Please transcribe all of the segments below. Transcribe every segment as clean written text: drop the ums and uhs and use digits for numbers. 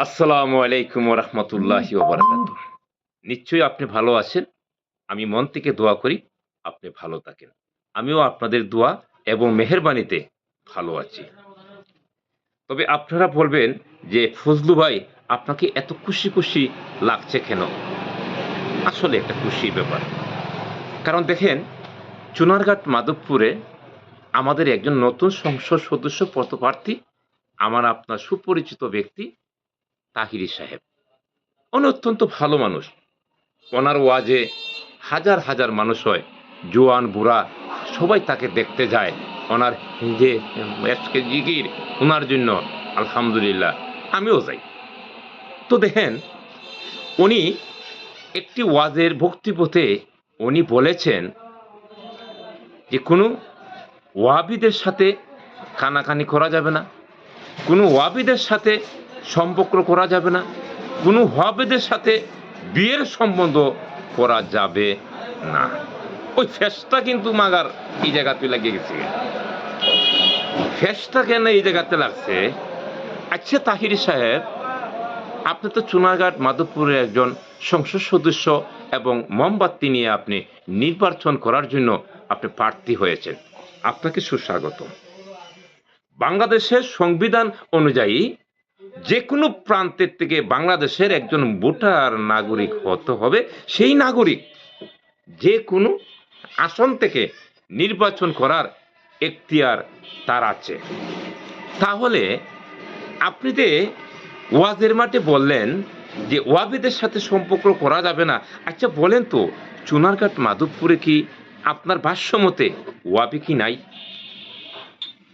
আসসালামু আলাইকুম ওয়া রাহমাতুল্লাহি ওয়া বারাকাতুহু। নিশ্চয়ই আপনি ভালো আছেন। আমি মন থেকে দোয়া করি আপনি ভালো থাকেন। আমিও আপনাদের দোয়া এবং মেহেরবানিতে ভালো আছি। তবে আপনারা বলবেন যে ফজলু ভাই আপনাকে এত খুশি লাগছে কেন? আসলে একটা খুশির ব্যাপার। কারণ দেখেন চুনারঘাট মাধবপুরে আমাদের একজন নতুন সংসদ সদস্য পদপ্রার্থী আমার আপনার সুপরিচিত ব্যক্তি তাহিরি সাহেব। উনি অত্যন্ত ভালো মানুষ। ওনার ওয়াজে হাজার মানুষ হয়। জোয়ান বুড়া সবাই তাকে দেখতে যায়। ওনার যে এশকে জিকির উনার জন্য আলহামদুলিল্লাহ আমিও যাই। তো দেখেন উনি একটি ওয়াজের বক্তব্যতে উনি বলেছেন যে কোনো ওয়াহাবিদের সাথে কানাকানি করা যাবে না, কোনো ওয়াহাবিদের সাথে সম্পর্ক করা যাবে না, কোনো ওয়াহাবিদের সাথে বিয়ের সম্বন্ধ করা যাবে না। ওই ফেসটা কিন্তু মাগার এই জায়গাতে লাগিয়ে গেছে। ফেসটা কেন এই জায়গাতে লাগছে? আচ্ছা তাহিরি সাহেব, আপনি তো চুনারঘাট মাধবপুরের একজন সংসদ সদস্য এবং মোমবাতি নিয়ে আপনি নির্বাচন করার জন্য আপনি প্রার্থী হয়েছেন। আপনাকে সুস্বাগত। বাংলাদেশের সংবিধান অনুযায়ী যে কোনো প্রান্তের থেকে বাংলাদেশের একজন ভোটার নাগরিক হতে হবে। সেই নাগরিক যে কোনো আসন থেকে নির্বাচন করার এখতিয়ার তার আছে। তাহলে আপনি যে ওয়াজের মাঠে বললেন যে ওয়াবিদের সাথে সম্পর্ক করা যাবে না, আচ্ছা বলেন তো চুনারঘাট মাধবপুরে কি আপনার ভাষ্য মতে ওয়াবি কি নাই?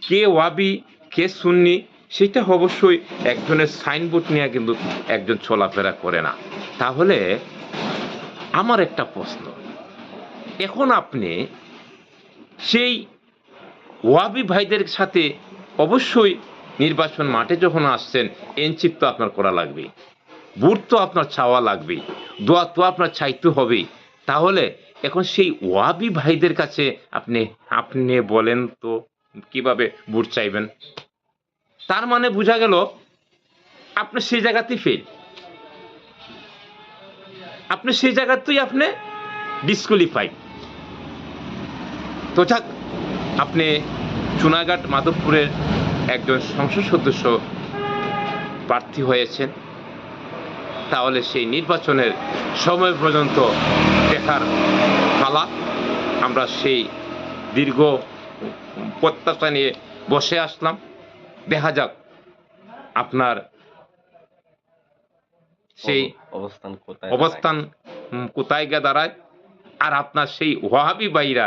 কে ওয়াবি কে সুন্নি সেটা অবশ্যই একজনের সাইনবোর্ড নিয়ে কিন্তু একজন চলাফেরা করে না। তাহলে আমার একটা প্রশ্ন, এখন আপনি সেই ওয়াবি ভাইদের সাথে অবশ্যই নির্বাচন মাঠে যখন আসছেন এনচিপ তো আপনার করা লাগবে, ভোট তো আপনার চাওয়া লাগবে, দোয়া তো আপনার চাইতে হবেই। তাহলে এখন সেই ওয়াবি ভাইদের কাছে আপনি আপনি বলেন তো কিভাবে ভোট চাইবেন? তার মানে বোঝা গেল আপনি সেই জায়গাতেই ফেল, আপনি সেই জায়গাতেই আপনি ডিসকোয়ালিফাই। তো যাক, আপনি চুনারঘাট মাধবপুরের একজন সংসদ সদস্য প্রার্থী হয়েছেন, তাহলে সেই নির্বাচনের সময় পর্যন্ত দেখার পালা। আমরা সেই দীর্ঘ প্রত্যাশা নিয়ে বসে আসলাম। দেখা যাক আপনার সেই অবস্থান কোথায় গিয়ে দাঁড়ায়, আর আপনার সেই ওয়াহাবি ভাইরা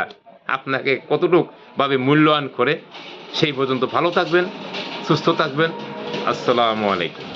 আপনাকে কতটুক ভাবে মূল্যায়ন করে। সেই পর্যন্ত ভালো থাকবেন, সুস্থ থাকবেন। আসসালামু আলাইকুম।